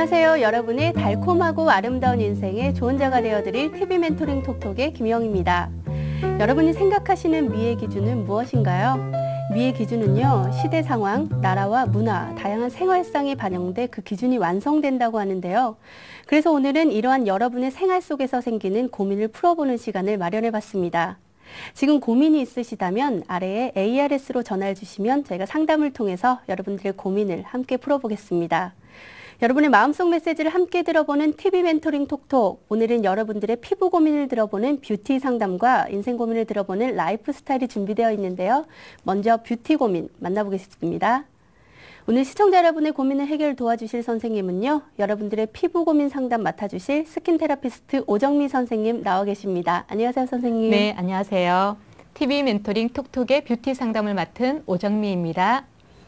안녕하세요. 여러분의 달콤하고 아름다운 인생의 좋은 자가 되어드릴 TV 멘토링 톡톡의 김영입니다. 여러분이 생각하시는 미의 기준은 무엇인가요? 미의 기준은요, 시대 상황, 나라와 문화, 다양한 생활상이 반영돼 그 기준이 완성된다고 하는데요. 그래서 오늘은 이러한 여러분의 생활 속에서 생기는 고민을 풀어보는 시간을 마련해 봤습니다. 지금 고민이 있으시다면 아래에 ARS로 전화해 주시면 저희가 상담을 통해서 여러분들의 고민을 함께 풀어보겠습니다. 여러분의 마음속 메시지를 함께 들어보는 TV 멘토링 톡톡. 오늘은 여러분들의 피부 고민을 들어보는 뷰티 상담과 인생 고민을 들어보는 라이프 스타일이 준비되어 있는데요. 먼저 뷰티 고민 만나보겠습니다. 오늘 시청자 여러분의 고민을 해결 도와주실 선생님은요, 여러분들의 피부 고민 상담 맡아주실 스킨 테라피스트 오정미 선생님 나와 계십니다. 안녕하세요, 선생님. 네, 안녕하세요. TV 멘토링 톡톡의 뷰티 상담을 맡은 오정미입니다.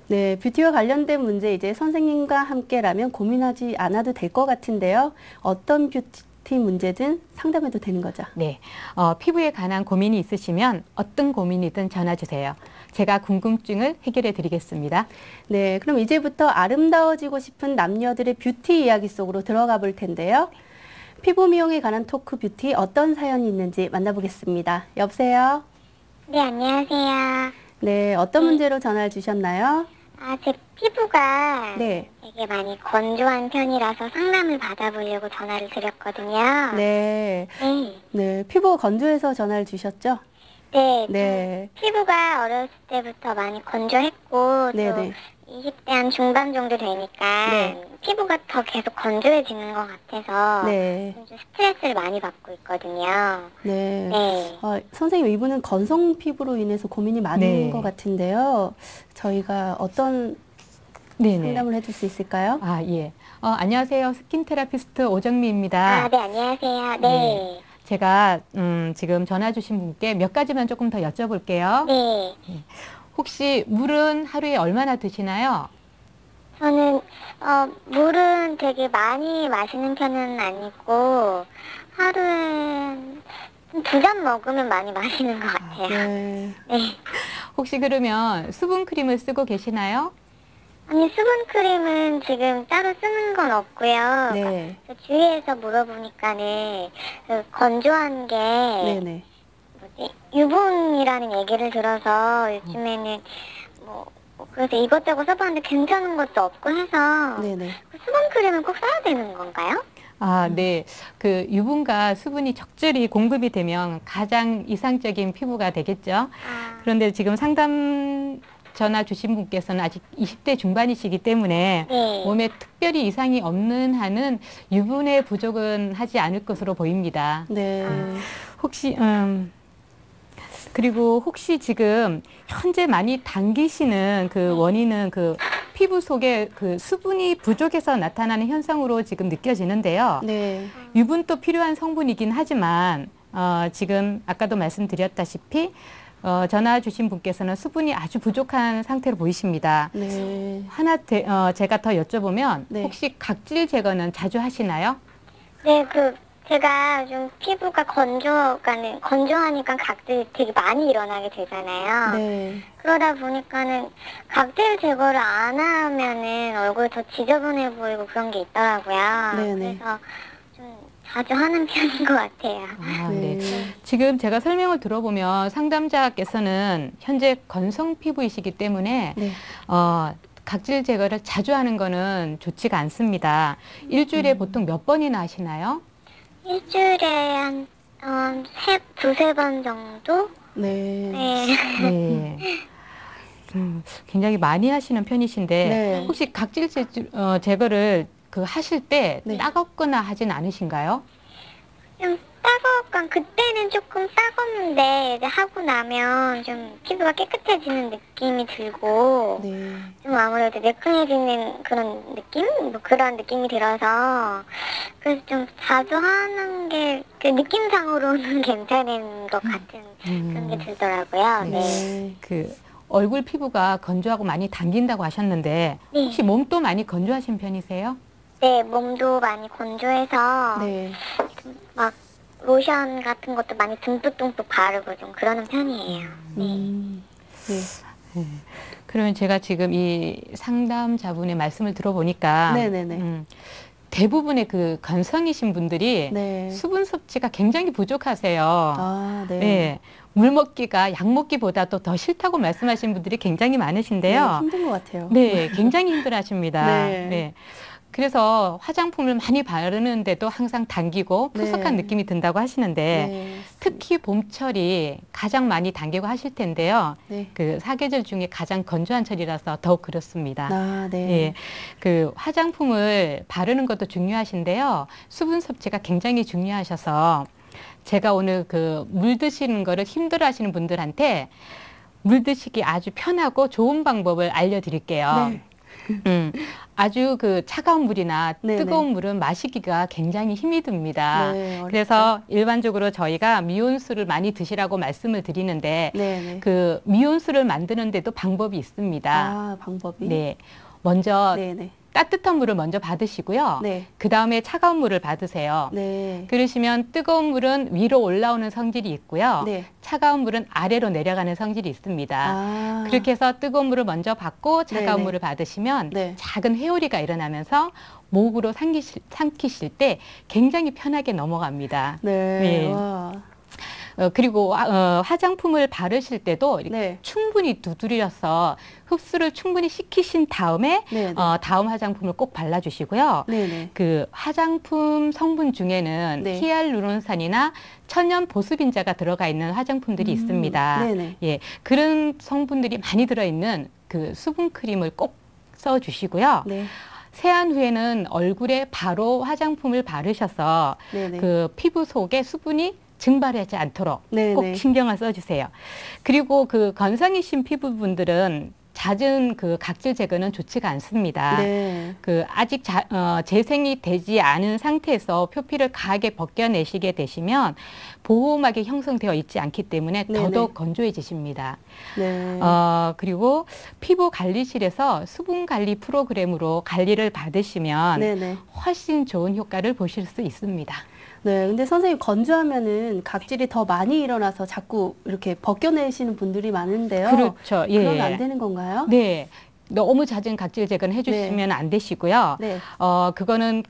네, 뷰티와 관련된 문제 이제 선생님과 함께라면 고민하지 않아도 될 것 같은데요. 어떤 뷰티 문제든 상담해도 되는 거죠? 네, 피부에 관한 고민이 있으시면 어떤 고민이든 전화 주세요. 제가 궁금증을 해결해 드리겠습니다. 네, 그럼 이제부터 아름다워지고 싶은 남녀들의 뷰티 이야기 속으로 들어가 볼 텐데요. 피부 미용에 관한 토크 뷰티 어떤 사연이 있는지 만나보겠습니다. 여보세요? 네, 안녕하세요. 네, 어떤 문제로 전화를 주셨나요? 제 피부가 네. 되게 많이 건조한 편이라서 상담을 받아보려고 전화를 드렸거든요. 네. 네. 네, 피부가 건조해서 전화를 주셨죠? 네. 네. 피부가 어렸을 때부터 많이 건조했고, 네, 또 네. 20대 한 중반 정도 되니까 네. 피부가 더 계속 건조해지는 것 같아서 네. 좀 스트레스를 많이 받고 있거든요. 네. 네. 선생님, 이분은 건성 피부로 인해서 고민이 많은 네. 것 같은데요. 저희가 어떤 네네. 상담을 해줄 수 있을까요? 아, 예. 안녕하세요. 스킨 테라피스트 오정미입니다. 네, 안녕하세요. 네. 네. 제가 지금 전화 주신 분께 몇 가지만 조금 더 여쭤볼게요. 네. 혹시 물은 하루에 얼마나 드시나요? 저는 물은 되게 많이 마시는 편은 아니고 하루에 2잔 먹으면 많이 마시는 것 같아요. 네. 네. 혹시 그러면 수분 크림을 쓰고 계시나요? 아니, 수분크림은 지금 따로 쓰는 건 없고요. 네. 그 주위에서 물어보니까는 그 건조한 게 네네. 뭐지? 유분이라는 얘기를 들어서 요즘에는 그래서 이것저것 써봤는데 괜찮은 것도 없고 해서 네네. 그 수분크림을 꼭 써야 되는 건가요? 아, 네. 그 유분과 수분이 적절히 공급이 되면 가장 이상적인 피부가 되겠죠. 그런데 지금 상담 전화 주신 분께서는 아직 20대 중반이시기 때문에 네. 몸에 특별히 이상이 없는 한은 유분의 부족은 하지 않을 것으로 보입니다. 네. 혹시 그리고 혹시 지금 현재 많이 당기시는 그 원인은 그 피부 속에 그 수분이 부족해서 나타나는 현상으로 지금 느껴지는데요. 네. 유분도 필요한 성분이긴 하지만 지금 아까도 말씀드렸다시피 전화 주신 분께서는 수분이 아주 부족한 상태로 보이십니다. 네. 하나 제가 더 여쭤보면 네. 혹시 각질 제거는 자주 하시나요? 네, 제가 좀 피부가 건조하니까 각질이 되게 많이 일어나게 되잖아요. 네. 그러다 보니까는 각질 제거를 안 하면은 얼굴이 더 지저분해 보이고 그런 게 있더라고요. 네네. 그래서 좀 자주 하는 편인 것 같아요. 아, 네. 네. 지금 제가 설명을 들어보면 상담자께서는 현재 건성 피부이시기 때문에 네. 각질 제거를 자주 하는 거는 좋지가 않습니다. 일주일에 보통 몇 번이나 하시나요? 일주일에 한 두세 번 정도? 네. 네. 네. 굉장히 많이 하시는 편이신데 네. 혹시 각질 제거를 하실 때 네. 따갑거나 하진 않으신가요? 좀 그때는 조금 따갑는데 이제 하고 나면 좀 피부가 깨끗해지는 느낌이 들고 네. 좀 아무래도 매끈해지는 그런 느낌? 그런 느낌이 들어서 그래서 좀 자주 하는 게 그 느낌상으로는 괜찮은 것 같은 그런 게 들더라고요. 네. 네. 그 얼굴 피부가 건조하고 많이 당긴다고 하셨는데 네. 혹시 몸도 많이 건조하신 편이세요? 네, 몸도 많이 건조해서 네. 막 로션 같은 것도 많이 듬뿍듬뿍 바르고 좀 그러는 편이에요. 네. 네. 네. 그러면 제가 지금 이 상담자분의 말씀을 들어보니까 네네네. 대부분의 그 건성이신 분들이 네. 수분 섭취가 굉장히 부족하세요. 아, 네. 네. 물 먹기가 약 먹기보다도 더 싫다고 말씀하시는 분들이 굉장히 많으신데요. 네, 힘든 것 같아요. 네, 굉장히 힘들어하십니다. 네. 네. 그래서 화장품을 많이 바르는데도 항상 당기고 푸석한 네. 느낌이 든다고 하시는데 네. 특히 봄철이 가장 많이 당기고 하실 텐데요. 네. 그 사계절 중에 가장 건조한 철이라서 더욱 그렇습니다. 아, 네. 예, 그 화장품을 바르는 것도 중요하신데요. 수분 섭취가 굉장히 중요하셔서 제가 오늘 그 물 드시는 거를 힘들어 하시는 분들한테 물 드시기 아주 편하고 좋은 방법을 알려드릴게요. 네. 아주 그 차가운 물이나 네네. 뜨거운 물은 마시기가 굉장히 힘이 듭니다. 네, 어렵죠. 그래서 일반적으로 저희가 미온수를 많이 드시라고 말씀을 드리는데 네, 네. 그 미온수를 만드는데도 방법이 있습니다. 아, 방법이. 네, 먼저 네, 네. 따뜻한 물을 먼저 받으시고요. 네. 그 다음에 차가운 물을 받으세요. 네. 그러시면 뜨거운 물은 위로 올라오는 성질이 있고요. 네. 차가운 물은 아래로 내려가는 성질이 있습니다. 아. 그렇게 해서 뜨거운 물을 먼저 받고 차가운 네네. 물을 받으시면 네. 작은 회오리가 일어나면서 목으로 삼키실 때 굉장히 편하게 넘어갑니다. 네. 네. 와. 그리고 화장품을 바르실 때도 이렇게 네. 충분히 두드려서 흡수를 충분히 시키신 다음에 네, 네. 다음 화장품을 꼭 발라주시고요. 네, 네. 그 화장품 성분 중에는 네. 히알루론산이나 천연 보습인자가 들어가 있는 화장품들이 있습니다. 네네. 예, 그런 성분들이 많이 들어있는 그 수분 크림을 꼭 써주시고요. 네. 세안 후에는 얼굴에 바로 화장품을 바르셔서 네네. 그 피부 속에 수분이 증발하지 않도록 네네. 꼭 신경을 써주세요. 그리고 그 건성이신 피부분들은 잦은 그 각질 제거는 좋지가 않습니다. 네. 그 아직 재생이 되지 않은 상태에서 표피를 강하게 벗겨내시게 되시면 보호막이 형성되어 있지 않기 때문에 네네. 더더욱 건조해지십니다. 네. 그리고 피부 관리실에서 수분 관리 프로그램으로 관리를 받으시면 네네. 훨씬 좋은 효과를 보실 수 있습니다. 네, 근데 선생님 건조하면은 각질이 더 많이 일어나서 자꾸 이렇게 벗겨내시는 분들이 많은데요. 그렇죠. 예. 그러면 안 되는 건가요? 네. 너무 잦은 각질 제거는 해주시면 안 되시고요. 네. 그거는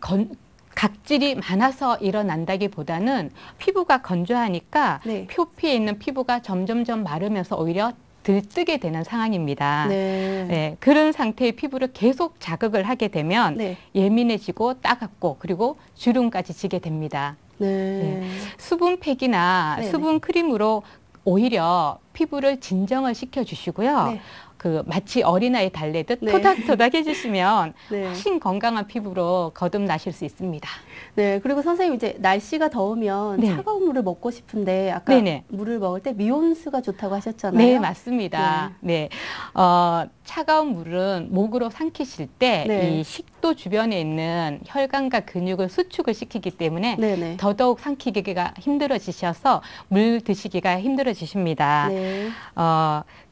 각질이 많아서 일어난다기보다는 피부가 건조하니까 네. 표피에 있는 피부가 점점점 마르면서 오히려 들뜨게 되는 상황입니다. 네. 네, 그런 상태의 피부를 계속 자극을 하게 되면 네. 예민해지고 따갑고 그리고 주름까지 지게 됩니다. 네. 수분팩이나 네네. 수분 크림으로 오히려 피부를 진정을 시켜주시고요. 네. 그 마치 어린아이 달래듯 네. 토닥토닥 해주시면 네. 훨씬 건강한 피부로 거듭나실 수 있습니다. 네, 그리고 선생님 이제 날씨가 더우면 네네. 차가운 물을 먹고 싶은데 아까 네네. 물을 먹을 때 미온수가 좋다고 하셨잖아요. 네, 맞습니다. 네. 차가운 물은 목으로 삼키실 때 네. 이 식도 주변에 있는 혈관과 근육을 수축을 시키기 때문에 네네. 더더욱 삼키기가 힘들어지셔서 물 드시기가 힘들어지십니다. 네.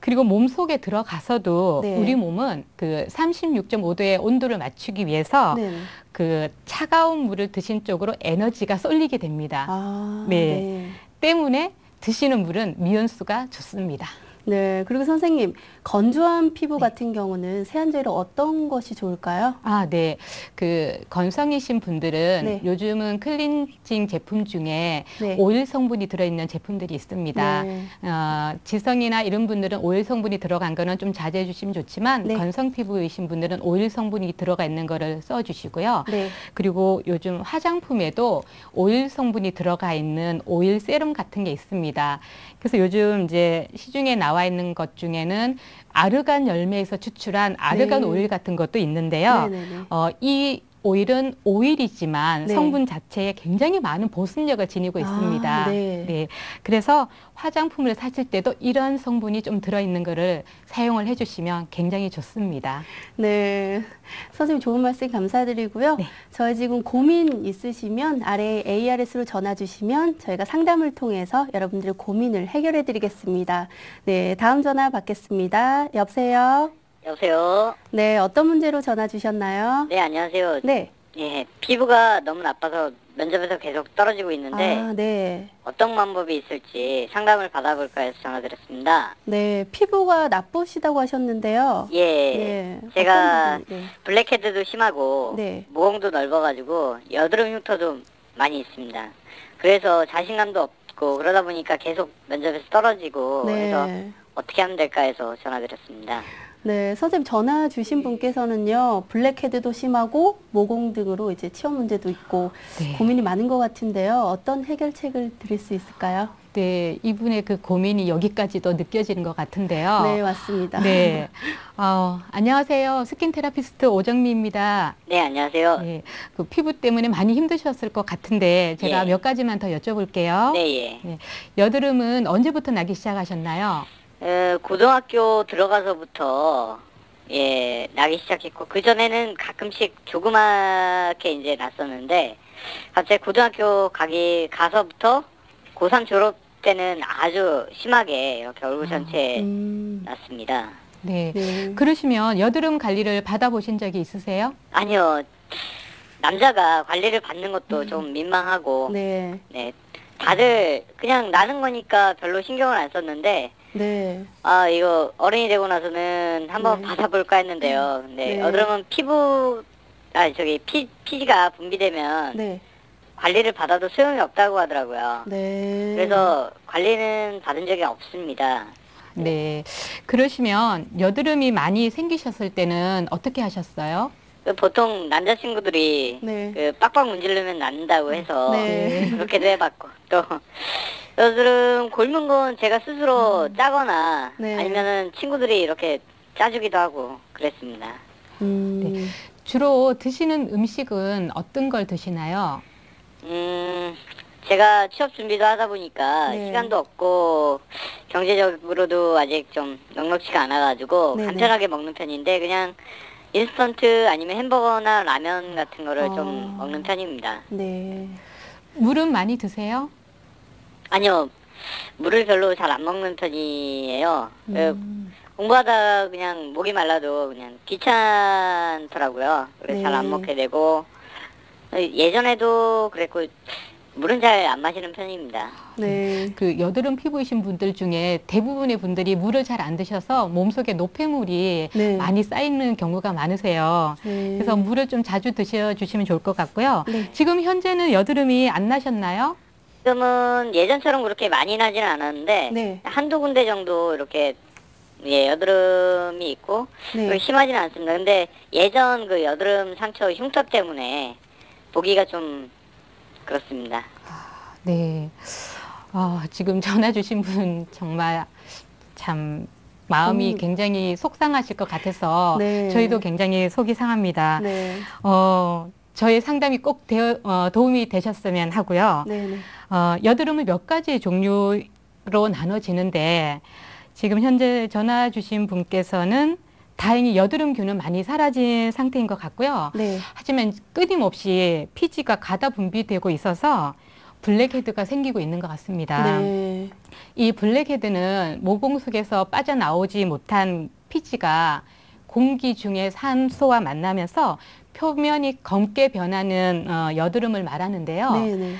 그리고 몸속에 들어가서도 네. 우리 몸은 그 36.5도의 온도를 맞추기 위해서 네네. 그 차가운 물을 드신 쪽으로 에너지가 쏠리게 됩니다. 아, 네. 네. 때문에 드시는 물은 미온수가 좋습니다. 네, 그리고 선생님 건조한 피부 같은 경우는 세안제로 어떤 것이 좋을까요? 네. 그 건성이신 분들은 네. 요즘은 클렌징 제품 중에 네. 오일 성분이 들어있는 제품들이 있습니다. 네. 지성이나 이런 분들은 오일 성분이 들어간 거는 좀 자제해 주시면 좋지만 네. 건성 피부이신 분들은 오일 성분이 들어가 있는 거를 써주시고요. 네. 그리고 요즘 화장품에도 오일 성분이 들어가 있는 오일 세럼 같은 게 있습니다. 그래서 요즘 이제 시중에 나와 있는 것 중에는 아르간 열매에서 추출한 아르간 네. 오일 같은 것도 있는데요. 네네네. 이 오일은 오일이지만 네. 성분 자체에 굉장히 많은 보습력을 지니고 있습니다. 아, 네. 그래서 화장품을 사실 때도 이런 성분이 좀 들어있는 거를 사용을 해주시면 굉장히 좋습니다. 네. 선생님 좋은 말씀 감사드리고요. 네. 저희 지금 고민 있으시면 아래 ARS로 전화 주시면 저희가 상담을 통해서 여러분들의 고민을 해결해 드리겠습니다. 네, 다음 전화 받겠습니다. 여보세요? 여보세요. 네, 어떤 문제로 전화 주셨나요? 네, 안녕하세요. 네. 예, 피부가 너무 나빠서 면접에서 계속 떨어지고 있는데 아, 네. 어떤 방법이 있을지 상담을 받아볼까 해서 전화드렸습니다. 네, 피부가 나쁘시다고 하셨는데요. 예, 네, 제가 어떤 부분이- 네. 블랙헤드도 심하고 네. 모공도 넓어가지고 여드름 흉터도 많이 있습니다. 그래서 자신감도 없고 그러다 보니까 계속 면접에서 떨어지고 그래서 네. 어떻게 하면 될까 해서 전화드렸습니다. 네, 선생님 전화 주신 분께서는요, 블랙헤드도 심하고 모공 등으로 이제 치아 문제도 있고 네. 고민이 많은 것 같은데요. 어떤 해결책을 드릴 수 있을까요? 네, 이분의 그 고민이 여기까지도 느껴지는 것 같은데요. 네, 맞습니다. 네. 안녕하세요. 스킨 테라피스트 오정미입니다. 네, 안녕하세요. 네, 그 피부 때문에 많이 힘드셨을 것 같은데 제가 예. 몇 가지만 더 여쭤볼게요. 네, 예. 네, 여드름은 언제부터 나기 시작하셨나요? 고등학교 들어가서부터 예 나기 시작했고 그 전에는 가끔씩 조그맣게 이제 났었는데 갑자기 고등학교 가서부터 고3 졸업 때는 아주 심하게 이렇게 얼굴 전체에 났습니다. 네. 네. 그러시면 여드름 관리를 받아보신 적이 있으세요? 아니요, 남자가 관리를 받는 것도 좀 민망하고 네. 네 다들 그냥 나는 거니까 별로 신경을 안 썼는데 네. 아, 이거 어른이 되고 나서는 한번 네. 받아볼까 했는데요. 근데 네. 여드름은 피지가 분비되면 네. 관리를 받아도 소용이 없다고 하더라고요. 네. 그래서 관리는 받은 적이 없습니다. 네. 그러시면 여드름이 많이 생기셨을 때는 어떻게 하셨어요? 보통 남자친구들이 네. 그 빡빡 문지르면 낫는다고 해서 네. 그렇게도 해봤고 또 여드름 곪은 건 제가 스스로 짜거나 네. 아니면은 친구들이 이렇게 짜주기도 하고 그랬습니다. 네. 주로 드시는 음식은 어떤 걸 드시나요? 제가 취업 준비도 하다 보니까 네. 시간도 없고 경제적으로도 아직 좀 넉넉치가 않아가지고 네네. 간편하게 먹는 편인데 그냥 인스턴트 아니면 햄버거나 라면 같은 거를 좀 먹는 편입니다. 네. 물은 많이 드세요? 아니요, 물을 별로 잘 안 먹는 편이에요. 공부하다 그냥 목이 말라도 그냥 귀찮더라고요. 그래서 잘 안 네. 먹게 되고 예전에도 그랬고 물은 잘 안 마시는 편입니다. 네. 그 여드름 피부이신 분들 중에 대부분의 분들이 물을 잘 안 드셔서 몸속에 노폐물이 네. 많이 쌓이는 경우가 많으세요. 네. 그래서 물을 좀 자주 드셔주시면 좋을 것 같고요. 네. 지금 현재는 여드름이 안 나셨나요? 지금은 예전처럼 그렇게 많이 나지는 않았는데 네. 한두 군데 정도 이렇게 예, 여드름이 있고 네. 그렇게 심하지는 않습니다. 근데 예전 그 여드름 상처 흉터 때문에 보기가 좀 그렇습니다. 네. 지금 전화 주신 분 정말 참 마음이 굉장히 속상하실 것 같아서 네. 저희도 굉장히 속이 상합니다. 네. 저희 상담이 꼭 도움이 되셨으면 하고요. 네. 네. 여드름은 몇 가지 종류로 나눠지는데 지금 현재 전화 주신 분께서는 다행히 여드름균은 많이 사라진 상태인 것 같고요. 네. 하지만 끊임없이 피지가 가다 분비되고 있어서 블랙헤드가 생기고 있는 것 같습니다. 네. 이 블랙헤드는 모공 속에서 빠져나오지 못한 피지가 공기 중에 산소와 만나면서 표면이 검게 변하는 여드름을 말하는데요. 네. 네.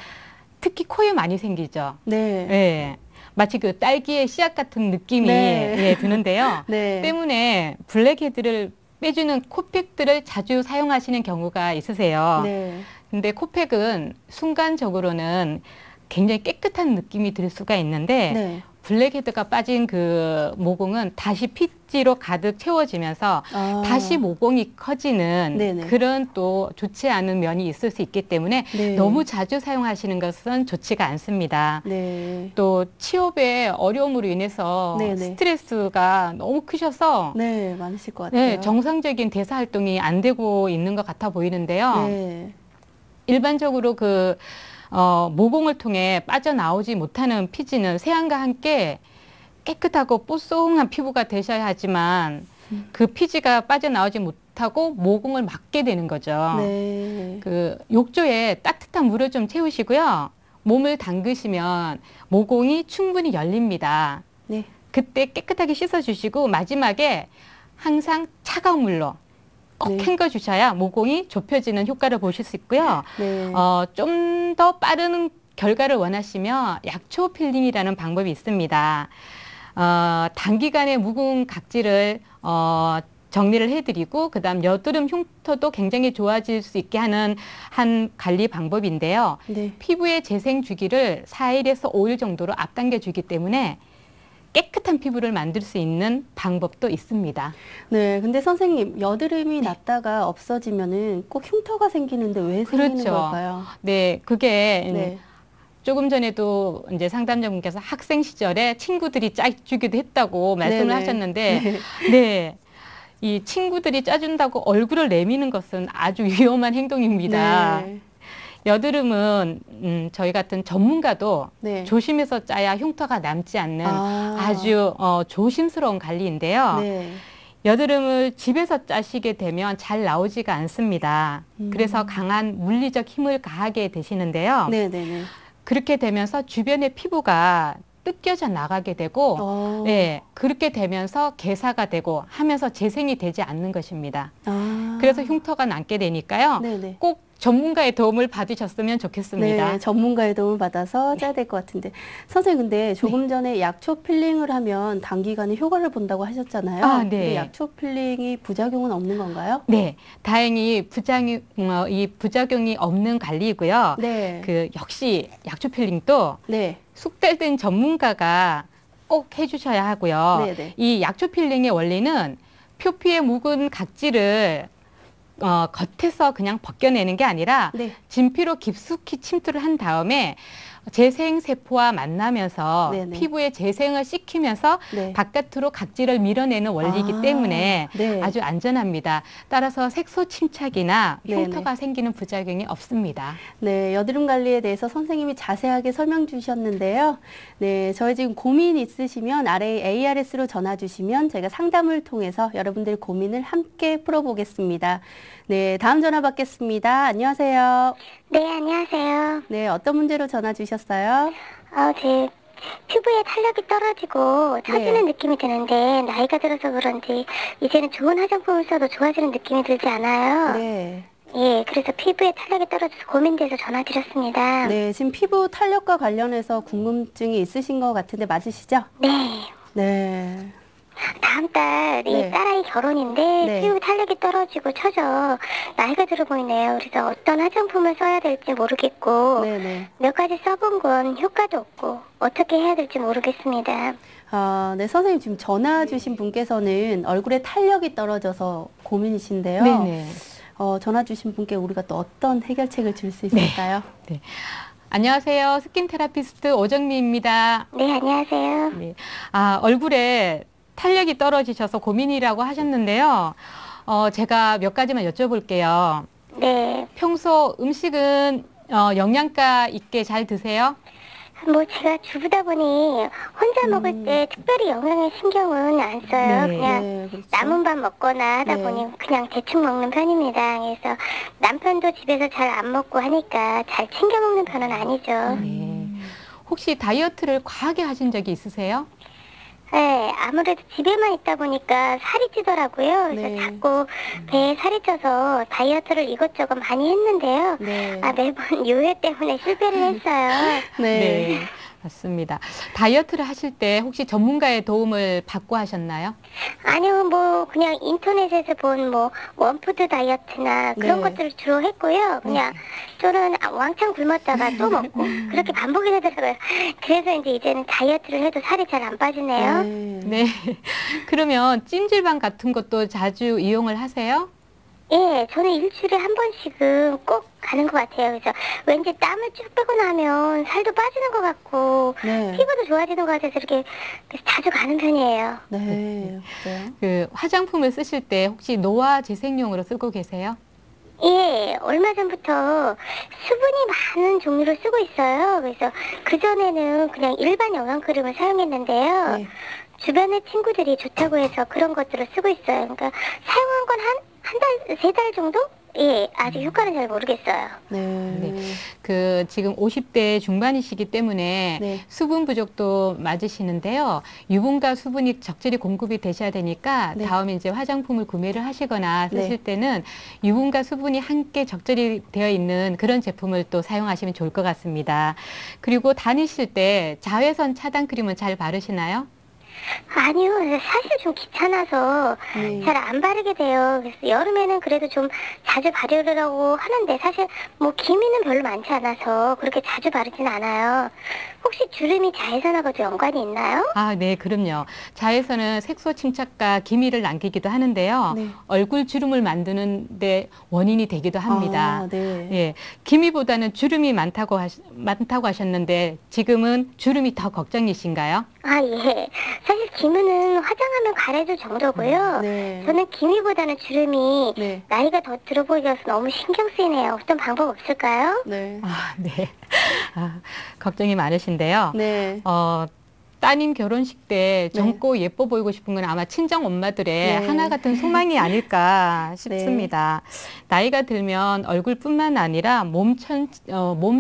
특히 코에 많이 생기죠. 네. 예. 마치 그 딸기의 씨앗 같은 느낌이 네. 예, 드는데요. 네. 때문에 블랙헤드를 빼주는 코팩들을 자주 사용하시는 경우가 있으세요. 네. 근데 코팩은 순간적으로는 굉장히 깨끗한 느낌이 들 수가 있는데 네. 블랙헤드가 빠진 그 모공은 다시 피지로 가득 채워지면서 다시 모공이 커지는 네네. 그런 또 좋지 않은 면이 있을 수 있기 때문에 네. 너무 자주 사용하시는 것은 좋지가 않습니다. 네. 또 취업의 어려움으로 인해서 네네. 스트레스가 너무 크셔서 네. 많으실 것 같아요. 네, 정상적인 대사 활동이 안 되고 있는 것 같아 보이는데요. 네. 일반적으로 모공을 통해 빠져나오지 못하는 피지는 세안과 함께 깨끗하고 뽀송한 피부가 되셔야 하지만 그 피지가 빠져나오지 못하고 모공을 막게 되는 거죠. 네. 그 욕조에 따뜻한 물을 좀 채우시고요. 몸을 담그시면 모공이 충분히 열립니다. 네. 그때 깨끗하게 씻어주시고 마지막에 항상 차가운 물로 꼭 네. 헹궈 주셔야 모공이 좁혀지는 효과를 보실 수 있고요. 네. 좀 더 빠른 결과를 원하시면 약초 필링이라는 방법이 있습니다. 단기간에 묵은 각질을 정리를 해드리고 그다음 여드름 흉터도 굉장히 좋아질 수 있게 하는 한 관리 방법인데요. 네. 피부의 재생 주기를 4일에서 5일 정도로 앞당겨 주기 때문에 깨끗한 피부를 만들 수 있는 방법도 있습니다. 네, 근데 선생님, 여드름이 났다가 없어지면은 꼭 흉터가 생기는데 왜 생기는 그렇죠. 걸까요? 네, 그게 네. 조금 전에도 이제 상담자분께서 학생 시절에 친구들이 짜주기도 했다고 말씀을 네네. 하셨는데, 네. 이 친구들이 짜준다고 얼굴을 내미는 것은 아주 위험한 행동입니다. 네. 여드름은 저희 같은 전문가도 네. 조심해서 짜야 흉터가 남지 않는 아. 아주 조심스러운 관리인데요. 네. 여드름을 집에서 짜시게 되면 잘 나오지가 않습니다. 음. 그래서 강한 물리적 힘을 가하게 되시는데요. 네네네. 그렇게 되면서 주변의 피부가 뜯겨져 나가게 되고, 네, 그렇게 되면서 개사가 되고 하면서 재생이 되지 않는 것입니다. 아. 그래서 흉터가 남게 되니까요. 네네. 꼭 전문가의 도움을 받으셨으면 좋겠습니다. 네, 전문가의 도움을 받아서 짜야 될 것 같은데. 선생님, 근데 조금 전에 약초 필링을 하면 단기간에 효과를 본다고 하셨잖아요. 아, 네. 근데 약초 필링이 부작용은 없는 건가요? 네, 다행히 이 부작용이 없는 관리이고요. 네. 역시 약초 필링도 네. 숙달된 전문가가 꼭 해주셔야 하고요. 네네. 이 약초 필링의 원리는 표피에 묵은 각질을 겉에서 그냥 벗겨내는 게 아니라 네. 진피로 깊숙이 침투를 한 다음에 재생세포와 만나면서 네네. 피부에 재생을 시키면서 네. 바깥으로 각질을 밀어내는 원리이기 아, 때문에 네. 아주 안전합니다. 따라서 색소 침착이나 네네. 흉터가 생기는 부작용이 없습니다. 네, 여드름 관리에 대해서 선생님이 자세하게 설명 주셨는데요. 네, 저희 지금 고민 있으시면 아래 ARS로 전화 주시면 저희가 상담을 통해서 여러분들 고민을 함께 풀어보겠습니다. 네, 다음 전화 받겠습니다. 안녕하세요. 네, 안녕하세요. 네, 어떤 문제로 전화 주셨어요? 제 피부에 탄력이 떨어지고 처지는 네. 느낌이 드는데 나이가 들어서 그런지 이제는 좋은 화장품을 써도 좋아지는 느낌이 들지 않아요. 네. 예, 그래서 피부에 탄력이 떨어져서 고민돼서 전화드렸습니다. 네, 지금 피부 탄력과 관련해서 궁금증이 있으신 것 같은데 맞으시죠? 네. 네. 다음 달이 네. 딸아이 결혼인데 네. 피부 탄력이 떨어지고 처져 나이가 들어 보이네요. 그래서 어떤 화장품을 써야 될지 모르겠고 네네. 몇 가지 써본 건 효과도 없고 어떻게 해야 될지 모르겠습니다. 네, 선생님 지금 전화 주신 분께서는 얼굴에 탄력이 떨어져서 고민이신데요. 네네. 전화 주신 분께 우리가 또 어떤 해결책을 줄 수 있을까요? 네. 안녕하세요. 스킨 테라피스트 오정미입니다. 네, 안녕하세요. 네. 얼굴에 탄력이 떨어지셔서 고민이라고 하셨는데요. 제가 몇 가지만 여쭤볼게요. 네, 평소 음식은 영양가 있게 잘 드세요? 제가 주부다 보니 혼자 먹을 때 특별히 영양에 신경은 안 써요. 네. 그냥 네, 그렇죠. 남은 밥 먹거나 하다 네. 보니 그냥 대충 먹는 편입니다. 그래서 남편도 집에서 잘 안 먹고 하니까 잘 챙겨 먹는 편은 아니죠. 네. 혹시 다이어트를 과하게 하신 적이 있으세요? 네, 아무래도 집에만 있다 보니까 살이 찌더라고요. 그래서 네. 자꾸 배에 살이 쪄서 다이어트를 이것저것 많이 했는데요. 네. 매번 요요 때문에 실패를 했어요. 네. 맞습니다. 다이어트를 하실 때 혹시 전문가의 도움을 받고 하셨나요? 아니요, 그냥 인터넷에서 본 원푸드 다이어트나 그런 네. 것들을 주로 했고요. 그냥 저는 왕창 굶었다가 또 먹고 그렇게 반복이 되더라고요. 그래서 이제는 다이어트를 해도 살이 잘 안 빠지네요. 네. 그러면 찜질방 같은 것도 자주 이용을 하세요? 예, 저는 일주일에 한 번씩은 꼭 가는 것 같아요. 그래서 왠지 땀을 쭉 빼고 나면 살도 빠지는 것 같고 네. 피부도 좋아지는 것 같아서 이렇게 그래서 자주 가는 편이에요. 네. 그래요? 화장품을 쓰실 때 혹시 노화 재생용으로 쓰고 계세요? 예, 얼마 전부터 수분이 많은 종류를 쓰고 있어요. 그래서 그전에는 그냥 일반 영양크림을 사용했는데요. 네. 주변의 친구들이 좋다고 해서 그런 것들을 쓰고 있어요. 그러니까 사용한 건 한 달, 3달 정도? 예, 아직 효과는 잘 모르겠어요. 네. 그 지금 50대 중반이시기 때문에 네. 수분 부족도 맞으시는데요. 유분과 수분이 적절히 공급이 되셔야 되니까 네. 다음에 이제 화장품을 구매를 하시거나 쓰실 네. 때는 유분과 수분이 함께 적절히 되어 있는 그런 제품을 또 사용하시면 좋을 것 같습니다. 그리고 다니실 때 자외선 차단 크림은 잘 바르시나요? 아니요, 사실 좀 귀찮아서 네. 잘 안 바르게 돼요. 그래서 여름에는 그래도 좀 자주 바르려고 하는데 사실 뭐 기미는 별로 많지 않아서 그렇게 자주 바르진 않아요. 혹시 주름이 자외선하고도 연관이 있나요? 아, 네, 그럼요. 자외선은 색소 침착과 기미를 남기기도 하는데요. 네. 얼굴 주름을 만드는 데 원인이 되기도 합니다. 아, 네. 예, 기미보다는 주름이 많다고 하셨는데 지금은 주름이 더 걱정이신가요? 아, 예. 사실 기미는 화장하면 가려질 정도고요. 네. 저는 기미보다는 주름이 네. 나이가 더 들어 보여서 너무 신경 쓰이네요. 어떤 방법 없을까요? 네. 아, 네. 아, 걱정이 많으신데요. 네. 따님 결혼식 때 네. 젊고 예뻐 보이고 싶은 건 아마 친정 엄마들의 네. 하나 같은 소망이 아닐까 싶습니다. 나이가 들면 얼굴뿐만 아니라 몸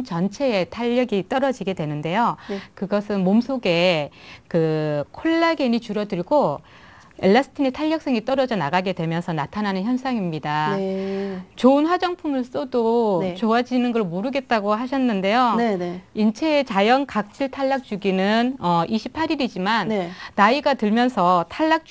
전체에 탄력이 떨어지게 되는데요. 네. 그것은 몸속에 그 콜라겐이 줄어들고 엘라스틴의 탄력성이 떨어져 나가게 되면서 나타나는 현상입니다. 네. 좋은 화장품을 써도 네. 좋아지는 걸 모르겠다고 하셨는데요. 네. 네. 인체의 자연 각질 탈락 주기는 28일이지만 네. 나이가 들면서 탈락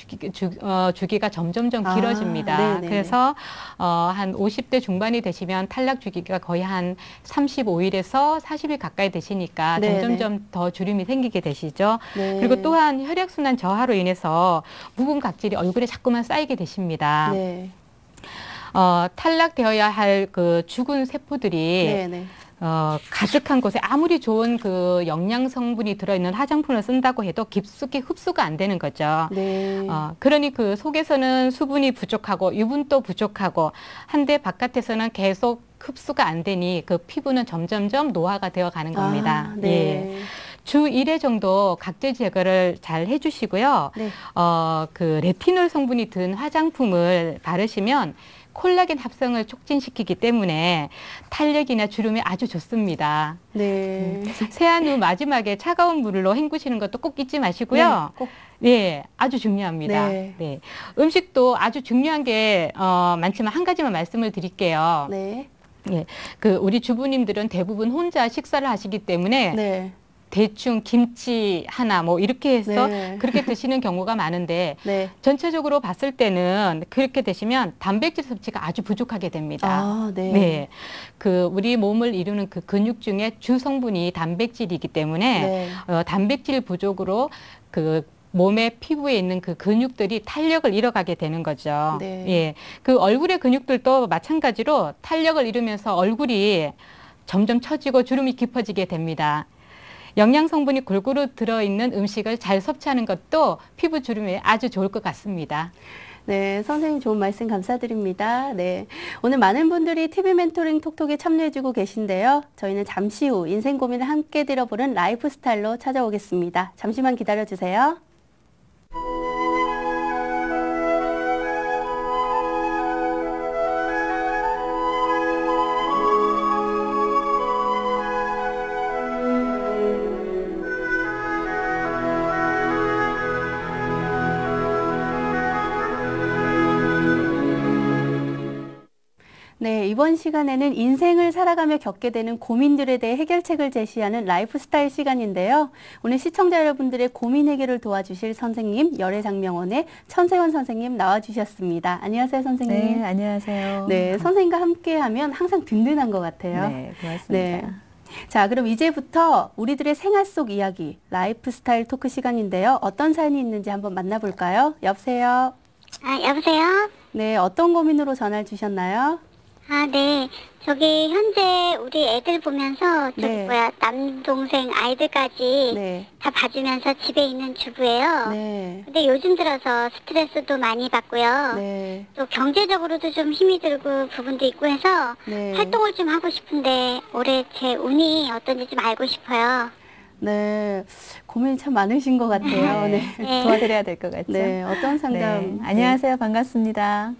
주기가 점점점 아, 길어집니다. 네네네. 그래서 한 50대 중반이 되시면 탈락 주기가 거의 한 35일에서 40일 가까이 되시니까 네네. 점점점 더 주름이 생기게 되시죠. 네. 그리고 또한 혈액순환 저하로 인해서 묵은 각질이 얼굴에 자꾸만 쌓이게 되십니다. 네. 탈락되어야 할 그 죽은 세포들이 네. 네. 가득한 곳에 아무리 좋은 그 영양 성분이 들어있는 화장품을 쓴다고 해도 깊숙이 흡수가 안 되는 거죠. 네. 그러니 그 속에서는 수분이 부족하고 유분도 부족하고 한데 바깥에서는 계속 흡수가 안 되니 그 피부는 점점점 노화가 되어 가는 겁니다. 아, 네. 예. 주 1회 정도 각질 제거를 잘 해주시고요. 네. 그 레티놀 성분이 든 화장품을 바르시면 콜라겐 합성을 촉진시키기 때문에 탄력이나 주름에 아주 좋습니다. 네. 세안 후 마지막에 차가운 물로 헹구시는 것도 꼭 잊지 마시고요. 네, 꼭. 네, 아주 중요합니다. 네. 네. 음식도 아주 중요한 게 많지만 한 가지만 말씀을 드릴게요. 네. 예, 그 우리 주부님들은 대부분 혼자 식사를 하시기 때문에 네. 대충 김치 하나 뭐 이렇게 해서 네. 그렇게 드시는 경우가 많은데 네. 전체적으로 봤을 때는 그렇게 되시면 단백질 섭취가 아주 부족하게 됩니다. 아, 네. 네. 그 우리 몸을 이루는 그 근육 중에 주 성분이 단백질이기 때문에 네. 단백질 부족으로 그 몸의 피부에 있는 그 근육들이 탄력을 잃어가게 되는 거죠. 네. 예. 그 얼굴의 근육들도 마찬가지로 탄력을 잃으면서 얼굴이 점점 처지고 주름이 깊어지게 됩니다. 영양 성분이 골고루 들어있는 음식을 잘 섭취하는 것도 피부 주름에 아주 좋을 것 같습니다. 네, 선생님 좋은 말씀 감사드립니다. 네, 오늘 많은 분들이 TV 멘토링 톡톡에 참여해주고 계신데요. 저희는 잠시 후 인생 고민을 함께 들어보는 라이프 스타일로 찾아오겠습니다. 잠시만 기다려주세요. 네, 이번 시간에는 인생을 살아가며 겪게 되는 고민들에 대해 해결책을 제시하는 라이프 스타일 시간인데요. 오늘 시청자 여러분들의 고민 해결을 도와주실 선생님, 열애장명원의 천세원 선생님 나와주셨습니다. 안녕하세요, 선생님. 네, 안녕하세요. 네, 선생님과 함께하면 항상 든든한 것 같아요. 네, 고맙습니다. 네. 자, 그럼 이제부터 우리들의 생활 속 이야기, 라이프 스타일 토크 시간인데요. 어떤 사연이 있는지 한번 만나볼까요? 여보세요? 아, 여보세요? 네, 어떤 고민으로 전화를 주셨나요? 아, 네. 저기 현재 우리 애들 보면서 네. 남동생 아이들까지 네. 다 봐주면서 집에 있는 주부예요. 네. 근데 요즘 들어서 스트레스도 많이 받고요. 네. 또 경제적으로도 좀 힘이 들고 부분도 있고 해서 네. 활동을 좀 하고 싶은데 올해 제 운이 어떤지 좀 알고 싶어요. 네. 고민이 참 많으신 것 같아요. 네. 네. 도와드려야 될 것 같죠? 네. 어떤 상담? 네, 안녕하세요. 반갑습니다.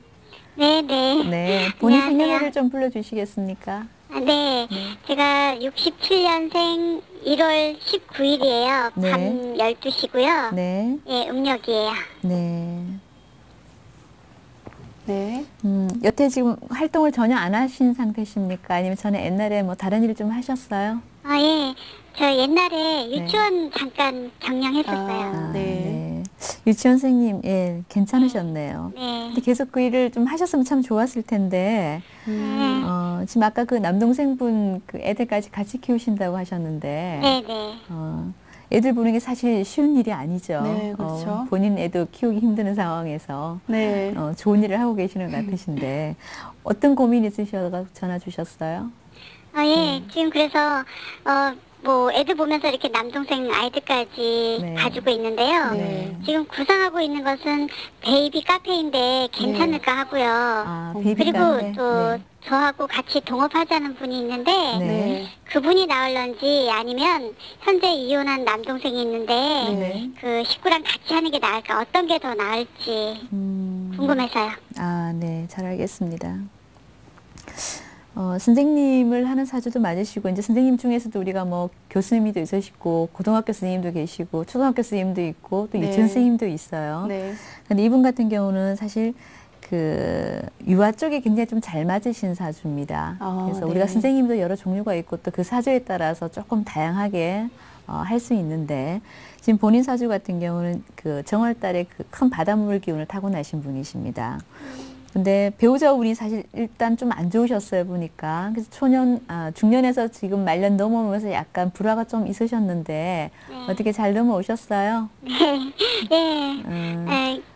네네. 네, 본인 안녕하세요. 생년월일 좀 불러주시겠습니까? 아, 네. 제가 67년생 1월 19일이에요. 네. 밤 12시고요. 네, 예, 음력이에요. 네. 네. 여태 지금 활동을 전혀 안 하신 상태십니까? 아니면 전에 옛날에 뭐 다른 일 좀 하셨어요? 아, 예. 저 옛날에 유치원 잠깐 경영했었어요. 아, 네. 유치원생님, 예, 괜찮으셨네요. 네. 근데 계속 그 일을 좀 하셨으면 참 좋았을 텐데, 지금 아까 그 남동생분 그 애들까지 같이 키우신다고 하셨는데, 네네. 애들 보는 게 사실 쉬운 일이 아니죠. 네, 그렇죠. 본인 애도 키우기 힘든 상황에서 네. 좋은 일을 하고 계시는 것 같으신데, 어떤 고민이 있으셔서 전화 주셨어요? 아, 예. 지금 그래서, 뭐, 애들 보면서 이렇게 남동생 아이들까지 네. 가지고 있는데요. 네. 지금 구상하고 있는 것은 베이비 카페인데 괜찮을까 하고요. 아, 베이비 그리고 카페? 또 네. 저하고 같이 동업하자는 분이 있는데 네. 그분이 나을런지 아니면 현재 이혼한 남동생이 있는데 네. 그 식구랑 같이 하는 게 나을까 어떤 게 더 나을지 궁금해서요. 아, 네. 잘 알겠습니다. 선생님을 하는 사주도 맞으시고, 이제 선생님 중에서도 우리가 뭐 교수님도 있으시고, 고등학교 선생님도 계시고, 초등학교 선생님도 있고, 또 네. 유치원 선생님도 있어요. 네. 근데 이분 같은 경우는 사실 그 유아 쪽에 굉장히 좀 잘 맞으신 사주입니다. 아, 그래서 네. 우리가 선생님도 여러 종류가 있고, 또 그 사주에 따라서 조금 다양하게 할 수 있는데, 지금 본인 사주 같은 경우는 그 정월달에 그 큰 바닷물 기운을 타고나신 분이십니다. 근데 배우자 운이 사실 일단 좀 안 좋으셨어요, 보니까. 그래서 중년에서 지금 말년 넘어오면서 약간 불화가 좀 있으셨는데, 어떻게 잘 넘어오셨어요? 예. 음,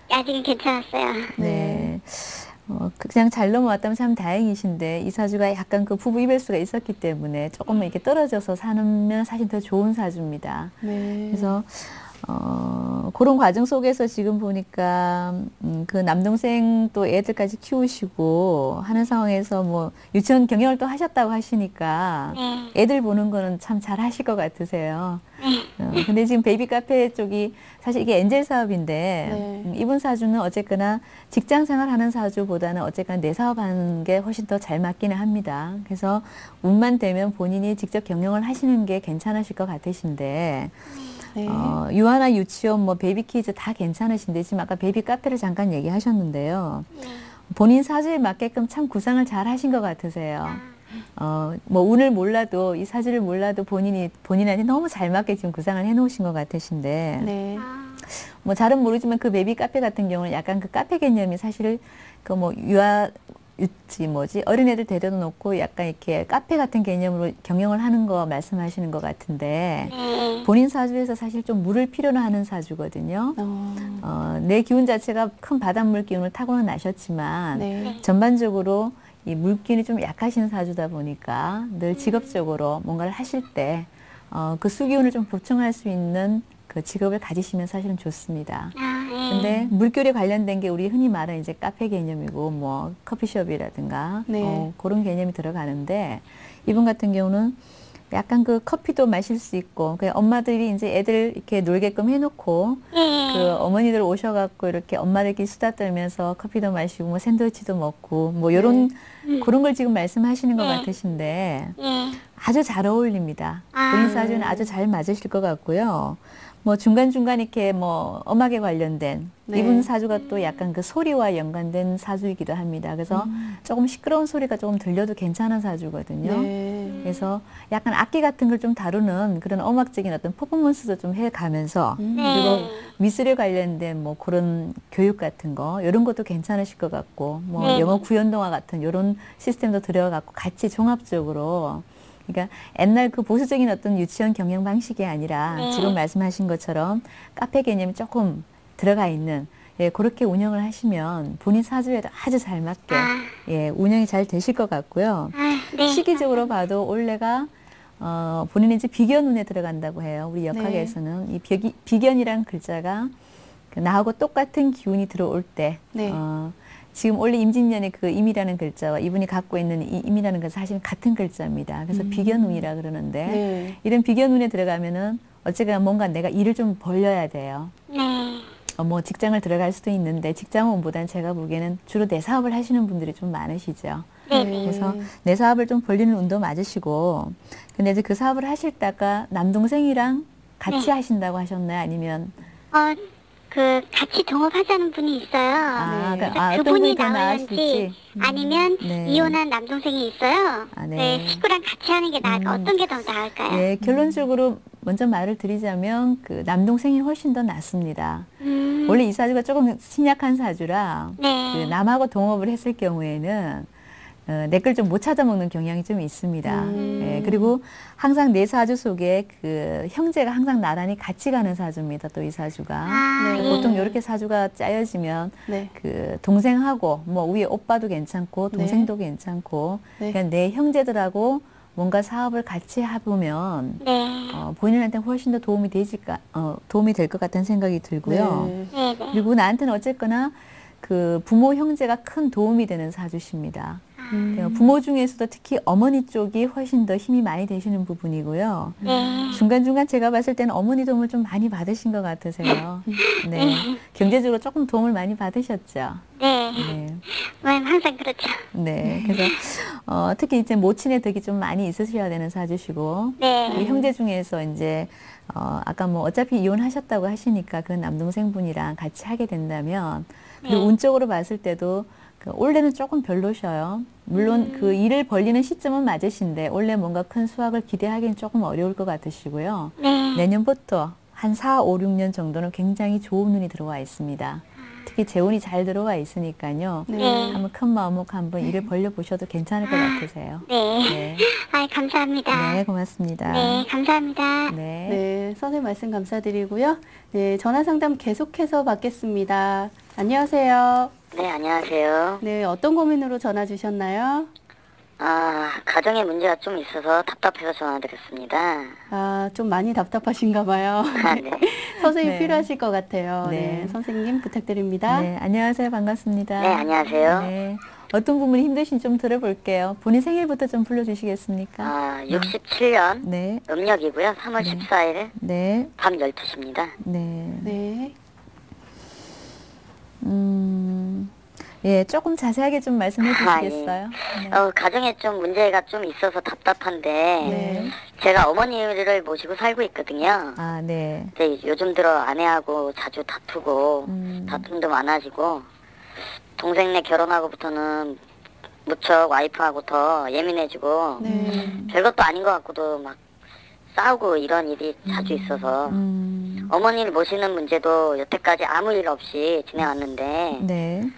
아직은 괜찮았어요. 네. 그냥 잘 넘어왔다면 참 다행이신데, 이 사주가 약간 그 부부 이별수가 있었기 때문에 조금 이렇게 떨어져서 사면 사실 더 좋은 사주입니다. 네. 그래서 그런 과정 속에서 지금 보니까 그 남동생 또 애들까지 키우시고 하는 상황에서 뭐 유치원 경영을 또 하셨다고 하시니까 애들 보는 거는 참 잘 하실 것 같으세요. 근데 지금 베이비 카페 쪽이 사실 이게 엔젤 사업인데 네. 이분 사주는 어쨌거나 직장 생활하는 사주보다는 어쨌거나 내 사업하는 게 훨씬 더 잘 맞기는 합니다. 그래서 운만 되면 본인이 직접 경영을 하시는 게 괜찮으실 것 같으신데 네. 유아나 유치원, 뭐 베이비 키즈 다 괜찮으신데 지금 아까 베이비 카페를 잠깐 얘기하셨는데요. 본인 사주에 맞게끔 참 구상을 잘 하신 것 같으세요. 뭐 운을 몰라도 이 사주를 몰라도 본인한테 너무 잘 맞게 지금 구상을 해놓으신 것 같으신데 네. 뭐 잘은 모르지만 그 베이비 카페 같은 경우는 약간 그 카페 개념이 사실 그 뭐 어린애들 데려다 놓고 약간 이렇게 카페 같은 개념으로 경영을 하는 거 말씀하시는 것 같은데 본인 사주에서 사실 좀 물을 필요로 하는 사주거든요. 내 기운 자체가 큰 바닷물 기운을 타고는 나셨지만 네. 전반적으로 이 물기운이 좀 약하신 사주다 보니까 늘 직업적으로 뭔가를 하실 때 그 수기운을 좀 보충할 수 있는 그 직업을 가지시면 사실은 좋습니다. 근데 물결에 관련된 게 우리 흔히 말하는 이제 카페 개념이고 뭐 커피숍이라든가 네. 그런 개념이 들어가는데 이분 같은 경우는 약간 그 커피도 마실 수 있고 그 엄마들이 이제 애들 이렇게 놀게끔 해놓고 그 어머니들 오셔갖고 이렇게 엄마들끼리 수다 떨면서 커피도 마시고 뭐 샌드위치도 먹고 뭐 요런 그런 걸 지금 말씀하시는 것 같으신데 아주 잘 어울립니다. 본인 사주는 아주 잘 맞으실 것 같고요. 뭐 중간중간 이렇게 뭐 음악에 관련된 네. 이분 사주가 또 약간 그 소리와 연관된 사주이기도 합니다. 그래서 조금 시끄러운 소리가 조금 들려도 괜찮은 사주거든요. 네. 그래서 약간 악기 같은 걸 좀 다루는 그런 음악적인 어떤 퍼포먼스도 좀 해가면서 그리고 미술에 관련된 뭐 그런 교육 같은 거 이런 것도 괜찮으실 것 같고 뭐 영어 구연동화 같은 이런 시스템도 들여갖고 같이 종합적으로 그러니까 옛날 그 보수적인 어떤 유치원 경영 방식이 아니라 지금 말씀하신 것처럼 카페 개념이 조금 들어가 있는 그렇게 운영을 하시면 본인 사주에도 아주 잘 맞게 운영이 잘 되실 것 같고요. 시기적으로 봐도 올해가 본인이 이제 비견운에 들어간다고 해요. 우리 역학에서는 이 비견이란 글자가 나하고 똑같은 기운이 들어올 때 지금 원래 임진년의 그 임이라는 글자와 이분이 갖고 있는 이 임이라는 것은 사실은 같은 글자입니다. 그래서 비견운이라 그러는데 이런 비견운에 들어가면은 어쨌거나 뭔가 내가 일을 좀 벌려야 돼요. 뭐 직장을 들어갈 수도 있는데 직장운보다는 제가 보기에는 주로 내 사업을 하시는 분들이 좀 많으시죠. 네네. 그래서 내 사업을 좀 벌리는 운도 맞으시고, 근데 이제 그 사업을 하실 때가 남동생이랑 같이 네. 하신다고 하셨나요? 아니면 같이 동업하자는 분이 있어요. 그러니까 그래서 어떤 그분이 분이 더 나올런지 나으실지. 아니면 네. 이혼한 남동생이 있어요. 아, 네. 식구랑 같이 하는 게 어떤 게 더 나을까요? 예, 결론적으로 먼저 말을 드리자면 그 남동생이 훨씬 더 낫습니다. 원래 이 사주가 조금 신약한 사주라 네. 그 남하고 동업을 했을 경우에는 내 걸 좀 못 찾아먹는 경향이 좀 있습니다. 예, 그리고 항상 내 사주 속에 그 형제가 항상 나란히 같이 가는 사주입니다. 또 이 사주가. 네. 보통 이렇게 사주가 짜여지면 네. 그 동생하고 뭐 위에 오빠도 괜찮고 동생도 괜찮고 네. 그냥 내 형제들하고 뭔가 사업을 같이 해보면 네. 본인한테 훨씬 더 도움이 도움이 될 것 같다는 생각이 들고요. 네. 네네. 그리고 나한테는 어쨌거나 그 부모 형제가 큰 도움이 되는 사주십니다. 부모 중에서도 특히 어머니 쪽이 훨씬 더 힘이 많이 되시는 부분이고요. 네. 중간중간 제가 봤을 때는 어머니 도움을 좀 많이 받으신 것 같으세요. 네. 경제적으로 조금 도움을 많이 받으셨죠. 네. 네. 항상 그렇죠. 네. 그래서 특히 이제 모친의 덕이 좀 많이 있으셔야 되는 사주시고 네. 이 형제 중에서 이제 아까 뭐 어차피 이혼하셨다고 하시니까 그 남동생분이랑 같이 하게 된다면 그리고 네. 운적으로 봤을 때도 그 올해는 조금 별로셔요. 물론 그 일을 벌리는 시점은 맞으신데 올해 뭔가 큰 수확을 기대하기는 조금 어려울 것 같으시고요. 네. 내년부터 한 4, 5, 6년 정도는 굉장히 좋은 운이 들어와 있습니다. 특히 재운이 잘 들어와 있으니까요. 네. 한번 큰 마음 먹고 한번 일을 벌려보셔도 괜찮을 것 같으세요. 네. 네. 감사합니다. 네, 고맙습니다. 네, 감사합니다. 네. 네, 선생님 말씀 감사드리고요. 네, 전화 상담 계속해서 받겠습니다. 안녕하세요. 네, 안녕하세요. 네, 어떤 고민으로 전화 주셨나요? 가정에 문제가 좀 있어서 답답해서 전화드렸습니다. 좀 많이 답답하신가 봐요. 네. 선생님 네. 필요하실 것 같아요. 네. 네, 선생님 부탁드립니다. 네, 안녕하세요. 반갑습니다. 네, 안녕하세요. 네. 어떤 부분이 힘드신지 좀 들어볼게요. 본인 생일부터 좀 불러주시겠습니까? 67년 네, 음력이고요. 3월 14일 네, 밤 12시입니다. 네. 네. 예, 조금 자세하게 좀 말씀해 주시겠어요? 네. 가정에 좀 문제가 좀 있어서 답답한데 네. 제가 어머니를 모시고 살고 있거든요. 네. 근데 요즘 들어 아내하고 자주 다투고 다툼도 많아지고 동생네 결혼하고부터는 무척 와이프하고 더 예민해지고 네. 별것도 아닌 것 같고도 막 싸우고 이런 일이 자주 있어서 어머니를 모시는 문제도 여태까지 아무 일 없이 지내왔는데 네.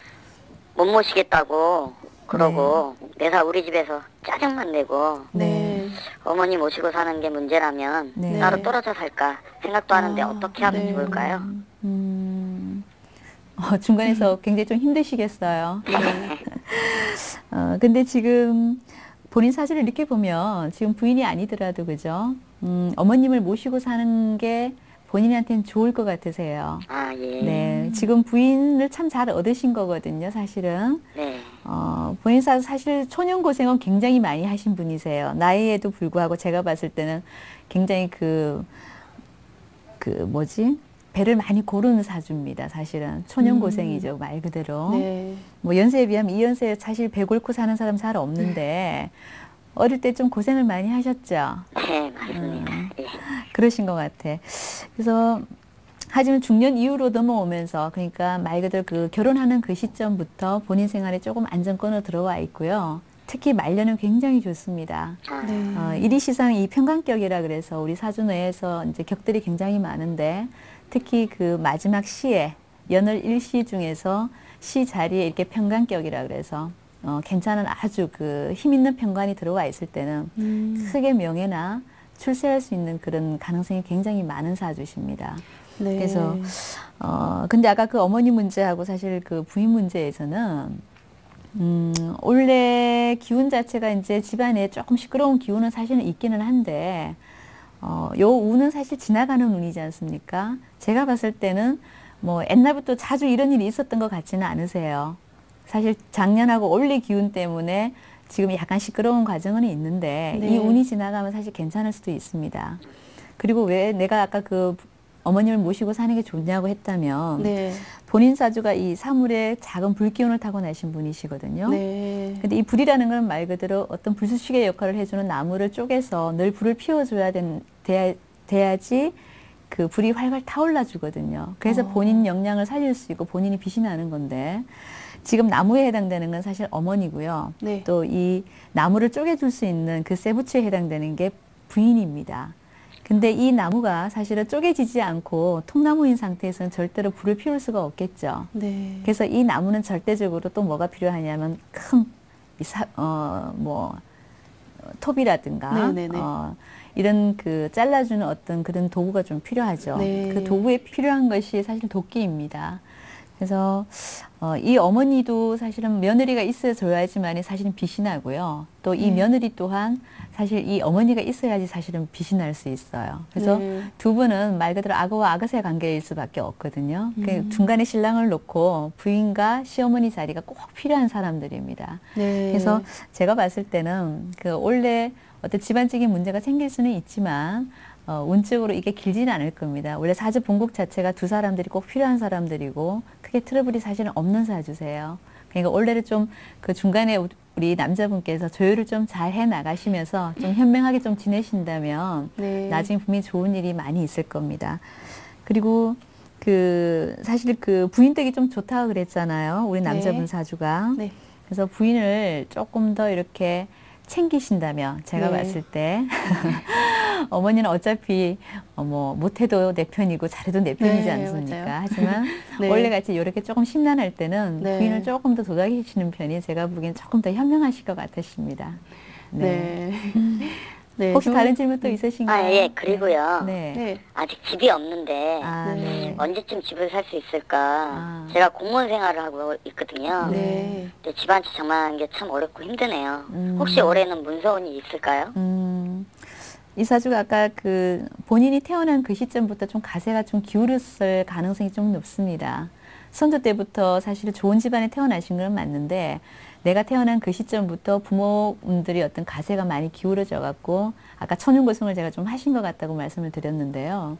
못 모시겠다고 그러고 매사 우리 집에서 짜증만 내고 네. 어머니 모시고 사는 게 문제라면 네. 따로 떨어져 살까 생각도 하는데 어떻게 하면 네. 좋을까요? 중간에서 굉장히 좀 힘드시겠어요. 근데 지금 본인 사실을 이렇게 보면 지금 부인이 아니더라도 그죠? 어머님을 모시고 사는 게 본인한테는 좋을 것 같으세요. 예. 네, 지금 부인을 참 잘 얻으신 거거든요, 사실은. 네. 본인 사실 초년 고생은 굉장히 많이 하신 분이세요. 나이에도 불구하고 제가 봤을 때는 굉장히 배를 많이 고르는 사주입니다, 사실은. 초년 고생이죠, 말 그대로. 네. 뭐 연세에 비하면 이 연세에 사실 배 곪고 사는 사람 잘 없는데, 어릴 때 좀 고생을 많이 하셨죠? 네, 맞습니다. 예. 그러신 것 같아. 그래서 하지만 중년 이후로 넘어오면서 그러니까 말 그대로 그 결혼하는 그 시점부터 본인 생활에 조금 안정권으로 들어와 있고요. 특히 말년은 굉장히 좋습니다. 네. 일이시상 이 편관격이라 그래서 우리 사주 내에서 이제 격들이 굉장히 많은데 특히 그 마지막 시에 연월 일시 중에서 시 자리에 이렇게 편관격이라 그래서 괜찮은 아주 그 힘 있는 편관이 들어와 있을 때는 크게 명예나 출세할 수 있는 그런 가능성이 굉장히 많은 사주십니다. 네. 그래서 근데 아까 그 어머니 문제하고 사실 그 부인 문제에서는 원래 기운 자체가 이제 집안에 조금 시끄러운 기운은 사실은 있기는 한데 요 운은 사실 지나가는 운이지 않습니까? 제가 봤을 때는 뭐 옛날부터 자주 이런 일이 있었던 것 같지는 않으세요. 사실 작년하고 올해 기운 때문에 지금 약간 시끄러운 과정은 있는데 네. 이 운이 지나가면 사실 괜찮을 수도 있습니다. 그리고 왜 내가 아까 그 어머님을 모시고 사는 게 좋냐고 했다면 네. 본인 사주가 이 사물에 작은 불기운을 타고나신 분이시거든요. 네. 근데 이 불이라는 건 말 그대로 어떤 불수식의 역할을 해주는 나무를 쪼개서 늘 불을 피워줘야 돼야지 그 불이 활활 타올라 주거든요. 그래서 본인 역량을 살릴 수 있고 본인이 빛이 나는 건데 지금 나무에 해당되는 건 사실 어머니고요. 네. 또 이 나무를 쪼개줄 수 있는 그 세부치에 해당되는 게 부인입니다. 근데 이 나무가 사실은 쪼개지지 않고 통나무인 상태에서는 절대로 불을 피울 수가 없겠죠. 네. 그래서 이 나무는 절대적으로 또 뭐가 필요하냐면 큰 톱이라든가 네네네. 이런 그 잘라주는 어떤 그런 도구가 좀 필요하죠. 네. 그 도구에 필요한 것이 사실 도끼입니다. 그래서 이 어머니도 사실은 며느리가 있어줘야지만 사실은 빛이 나고요. 또 이 며느리 또한 사실 이 어머니가 있어야지 사실은 빛이 날 수 있어요. 그래서 네. 두 분은 말 그대로 악어와 악어새 관계일 수밖에 없거든요. 그 중간에 신랑을 놓고 부인과 시어머니 자리가 꼭 필요한 사람들입니다. 네. 그래서 제가 봤을 때는 그 원래 어떤 집안적인 문제가 생길 수는 있지만 운적으로 이게 길지는 않을 겁니다. 원래 사주 본국 자체가 두 사람들이 꼭 필요한 사람들이고 크게 트러블이 사실은 없는 사주세요. 그러니까 원래는 좀 그 중간에 우리 남자분께서 조율을 좀 잘 해 나가시면서 좀 현명하게 좀 지내신다면 네. 나중에 분명히 좋은 일이 많이 있을 겁니다. 그리고 그 사실 그 부인 댁이 좀 좋다고 그랬잖아요. 우리 남자분 네. 사주가. 네. 그래서 부인을 조금 더 이렇게 챙기신다면 제가 네. 봤을 때 어머니는 어차피 뭐 못해도 내 편이고 잘해도 내 편이지 네, 않습니까? 맞아요. 하지만 네. 원래같이 이렇게 조금 심란할 때는 네. 부인을 조금 더 도닥이시는 편이 제가 보기엔 조금 더 현명하실 것 같으십니다. 네. 네. 혹시 좀- 다른 질문 또 있으신가요? 아, 예, 그리고요. 네. 네. 아직 집이 없는데 아, 네. 네. 언제쯤 집을 살 수 있을까? 아. 제가 공무원 생활을 하고 있거든요. 네. 근데 집안 정하는 게 참 어렵고 힘드네요. 음. 혹시 올해는 문서운이 있을까요? 이 사주가 아까 그 본인이 태어난 그 시점부터 좀 가세가 좀 기울었을 가능성이 좀 높습니다. 선조 때부터 사실 좋은 집안에 태어나신 건 맞는데 내가 태어난 그 시점부터 부모님들이 어떤 가세가 많이 기울어져 갖고 아까 천윤고승을 제가 좀 하신 것 같다고 말씀을 드렸는데요.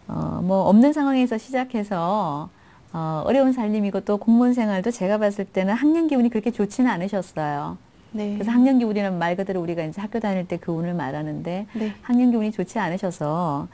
뭐 없는 상황에서 시작해서 어려운 살림이고 또 공무원 생활도 제가 봤을 때는 학년 기운이 그렇게 좋지는 않으셨어요. 네. 그래서 학년 기운이란 말 그대로 우리가 이제 학교 다닐 때 그 운을 말하는데 네. 학년 기운이 좋지 않으셔서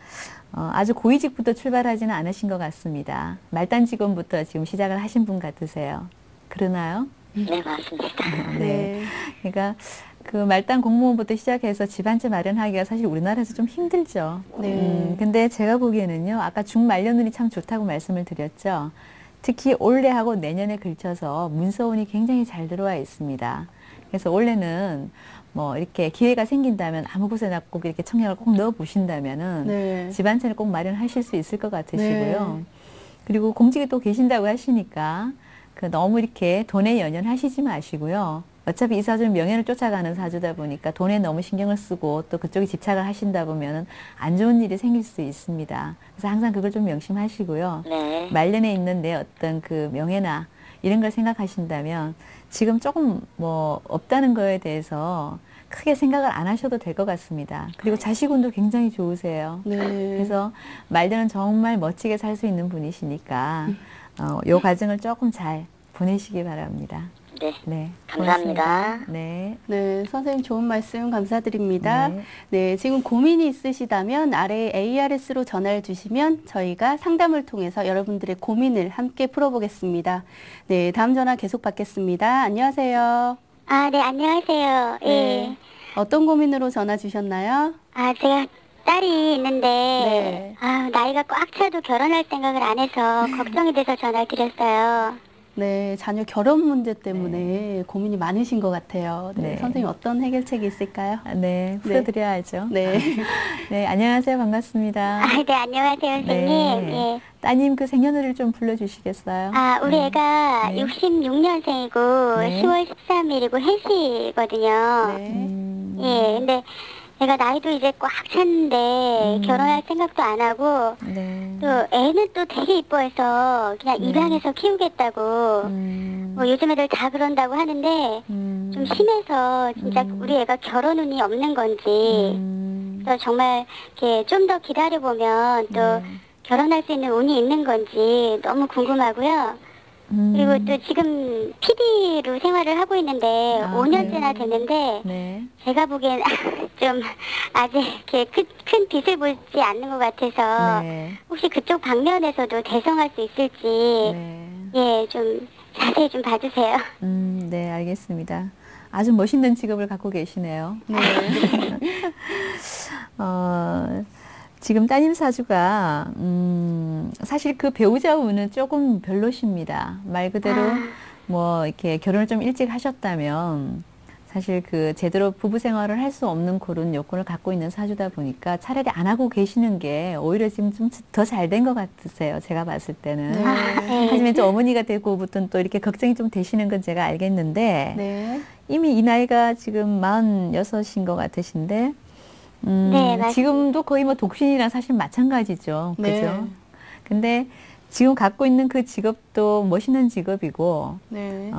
아주 고위직부터 출발하지는 않으신 것 같습니다. 말단 직원부터 지금 시작을 하신 분 같으세요. 그러나요? 네, 맞습니다. 네. 그러니까 그 말단 공무원부터 시작해서 집안채 마련하기가 사실 우리나라에서 좀 힘들죠. 네. 근데 제가 보기에는요, 아까 중말년운이 참 좋다고 말씀을 드렸죠. 특히 올해하고 내년에 걸쳐서 문서운이 굉장히 잘 들어와 있습니다. 그래서 올해는 뭐 이렇게 기회가 생긴다면 아무 곳에나 꼭 이렇게 청약을 꼭 넣어 보신다면은 네. 집안채를 꼭 마련하실 수 있을 것 같으시고요. 네. 그리고 공직에 또 계신다고 하시니까 그 너무 이렇게 돈에 연연하시지 마시고요. 어차피 이 사주는 명예를 쫓아가는 사주다 보니까 돈에 너무 신경을 쓰고 또 그쪽에 집착을 하신다 보면은 안 좋은 일이 생길 수 있습니다. 그래서 항상 그걸 좀 명심하시고요. 네. 말년에 있는 내 어떤 그 명예나 이런 걸 생각하신다면 지금 조금 뭐 없다는 거에 대해서 크게 생각을 안 하셔도 될 것 같습니다. 그리고 자식운도 굉장히 좋으세요. 네. 그래서 말년은 정말 멋지게 살 수 있는 분이시니까 요 과정을 조금 잘 보내시기 바랍니다. 네. 네, 감사합니다. 고맙습니다. 네. 네, 선생님 좋은 말씀 감사드립니다. 네. 네, 지금 고민이 있으시다면 아래 ARS로 전화를 주시면 저희가 상담을 통해서 여러분들의 고민을 함께 풀어보겠습니다. 네, 다음 전화 계속 받겠습니다. 안녕하세요. 아, 네, 안녕하세요. 예. 네. 어떤 고민으로 전화 주셨나요? 아, 제가 딸이 있는데, 네. 아, 나이가 꽉 차도 결혼할 생각을 안 해서 걱정이 돼서 전화를 드렸어요. 네, 자녀 결혼 문제 때문에 고민이 많으신 것 같아요. 네, 네. 선생님 어떤 해결책이 있을까요? 네, 풀어드려야죠. 네. 네, 안녕하세요. 반갑습니다. 아, 네, 안녕하세요, 선생님. 네. 예. 따님 그 생년월일 좀 불러주시겠어요? 아, 우리 애가 네. 66년생이고, 네. 10월 13일이고, 해시거든요. 네. 예, 근데 애가 나이도 이제 꽉 찼는데, 결혼할 생각도 안 하고, 네. 또 애는 또 되게 이뻐해서 그냥 입양해서 키우겠다고 뭐 요즘 애들 다 그런다고 하는데 좀 심해서 진짜 우리 애가 결혼 운이 없는 건지 그래서 정말 이렇게 좀 더 기다려보면 또 결혼할 수 있는 운이 있는 건지 너무 궁금하고요. 그리고 또 지금 PD로 생활을 하고 있는데 아, 5년째나 됐는데 네. 제가 보기엔 좀 아직 이렇게 큰 빛을 보지 않는 것 같아서 네. 혹시 그쪽 방면에서도 대성할 수 있을지 네. 예, 좀 자세히 좀 봐주세요. 네, 알겠습니다. 아주 멋있는 직업을 갖고 계시네요. 네. 지금 따님 사주가 사실 그 배우자 운은 조금 별로십니다. 말 그대로 뭐 이렇게 결혼을 좀 일찍 하셨다면 사실 그 제대로 부부 생활을 할 수 없는 그런 요건을 갖고 있는 사주다 보니까 차라리 안 하고 계시는 게 오히려 지금 좀 더 잘 된 것 같으세요. 제가 봤을 때는. 네. 하지만 또 어머니가 되고부터는 또 이렇게 걱정이 좀 되시는 건 제가 알겠는데 네. 이미 이 나이가 지금 46인 것 같으신데 네, 맞습니다. 지금도 거의 뭐 독신이랑 사실 마찬가지죠. 네. 그죠? 근데 지금 갖고 있는 그 직업도 멋있는 직업이고 네.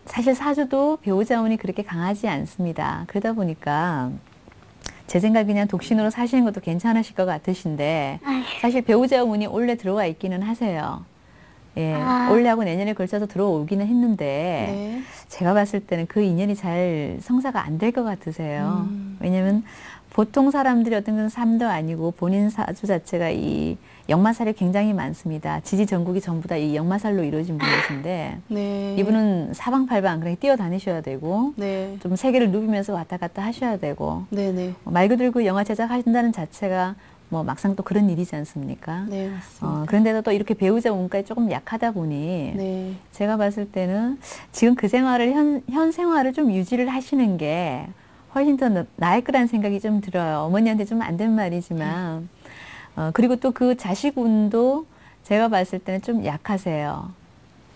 사실 사주도 배우자 운이 그렇게 강하지 않습니다. 그러다 보니까 제 생각에 그냥 독신으로 사시는 것도 괜찮으실 것 같으신데 사실 배우자 운이 올해 들어와 있기는 하세요. 예, 올해하고 내년에 걸쳐서 들어오기는 했는데 네. 제가 봤을 때는 그 인연이 잘 성사가 안 될 것 같으세요. 왜냐면 보통 사람들이 어떤 그런 삶도 아니고 본인 사주 자체가 이 역마살이 굉장히 많습니다. 지지전국이 전부 다 이 역마살로 이루어진 분이신데 네. 이분은 사방팔방 그렇게 뛰어다니셔야 되고 네. 좀 세계를 누비면서 왔다 갔다 하셔야 되고 네네. 말 그대로 그 영화 제작하신다는 자체가 뭐 막상 또 그런 일이지 않습니까? 네, 맞습니다. 그런데도 또 이렇게 배우자 운까지 조금 약하다 보니 네. 제가 봤을 때는 지금 그 생활을 현 생활을 좀 유지를 하시는 게 훨씬 더 나을 거라는 생각이 좀 들어요. 어머니한테 좀 안 된 말이지만 그리고 또 그 자식 운도 제가 봤을 때는 좀 약하세요.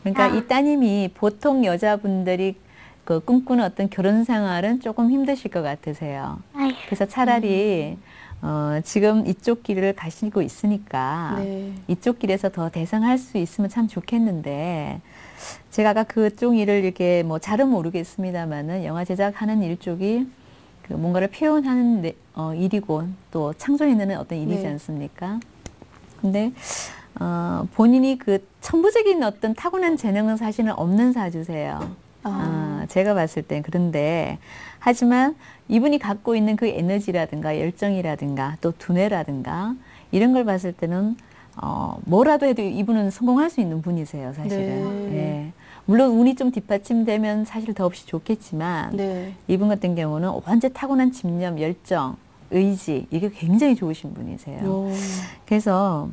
그러니까 이 따님이 보통 여자분들이 그 꿈꾸는 어떤 결혼 생활은 조금 힘드실 것 같으세요. 아이고. 그래서 차라리 지금 이쪽 길을 가시고 있으니까 네. 이쪽 길에서 더 대성할 수 있으면 참 좋겠는데 제가 아까 그쪽 일을 이렇게 뭐 잘은 모르겠습니다만은 영화 제작하는 일 쪽이 그 뭔가를 표현하는 일이고 또 창조해내는 어떤 일이지 네. 않습니까? 근데 본인이 그 천부적인 어떤 타고난 재능은 사실은 없는 사주세요. 제가 봤을 땐 그런데 하지만 이분이 갖고 있는 그 에너지라든가 열정이라든가 또 두뇌라든가 이런 걸 봤을 때는 뭐라도 해도 이분은 성공할 수 있는 분이세요, 사실은. 네. 예. 물론 운이 좀 뒷받침되면 사실 더없이 좋겠지만 네. 이분 같은 경우는 완전 타고난 집념, 열정, 의지 이게 굉장히 좋으신 분이세요. 오. 그래서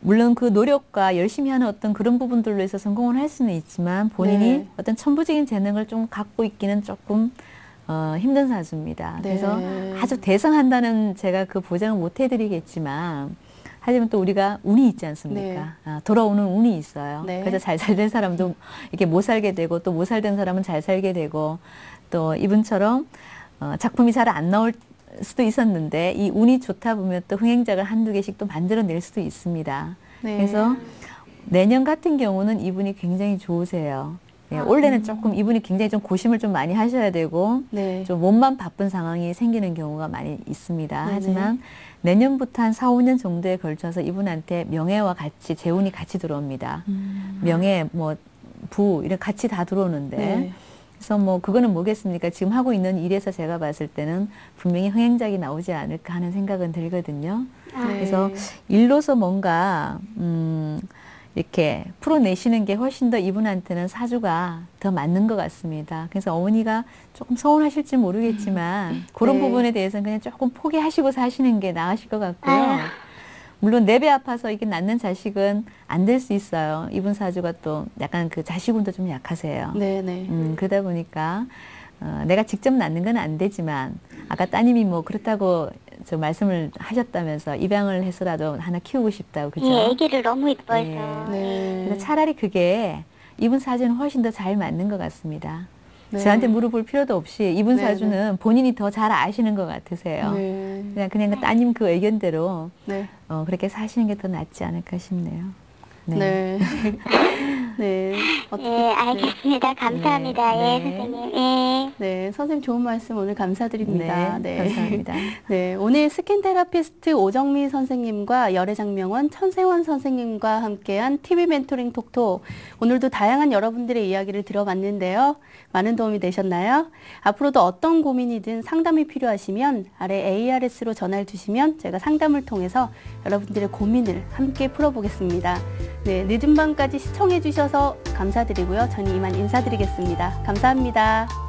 물론 그 노력과 열심히 하는 어떤 그런 부분들로 해서 성공을 할 수는 있지만 본인이 네. 어떤 천부적인 재능을 좀 갖고 있기는 조금 힘든 사주입니다. 네. 그래서 아주 대성한다는 제가 그 보장은 못 해드리겠지만 하지만 또 우리가 운이 있지 않습니까? 돌아오는 운이 있어요. 네. 그래서 잘 살던 사람도 이렇게 못 살게 되고 또 못 살던 사람은 잘 살게 되고 또 이분처럼 작품이 잘 안 나올 수도 있었는데 이 운이 좋다 보면 또 흥행작을 한두 개씩 또 만들어낼 수도 있습니다. 네. 그래서 내년 같은 경우는 이분이 굉장히 좋으세요. 예, 올해는 조금 이분이 굉장히 좀 고심을 좀 많이 하셔야 되고 네. 좀 몸만 바쁜 상황이 생기는 경우가 많이 있습니다. 네네. 하지만 내년부터 한 4, 5년 정도에 걸쳐서 이분한테 명예와 같이 재운이 같이 들어옵니다. 명예, 뭐 부 이런 같이 다 들어오는데 네. 그래서 뭐 그거는 뭐겠습니까? 지금 하고 있는 일에서 제가 봤을 때는 분명히 흥행작이 나오지 않을까 하는 생각은 들거든요. 네. 그래서 일로서 뭔가 이렇게 풀어내시는 게 훨씬 더 이분한테는 사주가 더 맞는 것 같습니다. 그래서 어머니가 조금 서운하실지 모르겠지만 그런 네. 부분에 대해서는 그냥 조금 포기하시고 사시는 게 나으실 것 같고요. 물론 내 배 아파서 이게 낳는 자식은 안 될 수 있어요. 이분 사주가 또 약간 그 자식운도 좀 약하세요. 네네. 그러다 보니까 내가 직접 낳는 건 안 되지만 아까 따님이 뭐 그렇다고 저 말씀을 하셨다면서 입양을 해서라도 하나 키우고 싶다고 그죠? 예, 아기를 너무 이뻐해서. 네. 네. 그래서 차라리 그게 이분 사주는 훨씬 더 잘 맞는 것 같습니다. 네. 저한테 물어볼 필요도 없이 이분 네, 사주는 본인이 더 잘 아시는 것 같으세요. 네. 그냥 그 따님 그 의견대로 네. 그렇게 사시는 게 더 낫지 않을까 싶네요. 네. 네. 예, 알겠습니다. 감사합니다. 네. 예, 선생님. 예. 네, 선생님 좋은 말씀 오늘 감사드립니다. 네, 감사합니다. 네, 오늘 스킨 테라피스트 오정미 선생님과 열애장명원 천세원 선생님과 함께한 TV 멘토링 톡톡. 오늘도 다양한 여러분들의 이야기를 들어봤는데요. 많은 도움이 되셨나요? 앞으로도 어떤 고민이든 상담이 필요하시면 아래 ARS로 전화를 주시면 제가 상담을 통해서 여러분들의 고민을 함께 풀어보겠습니다. 네, 늦은 밤까지 시청해 주셔서 감사드리고요. 저는 이만 인사드리겠습니다. 감사합니다.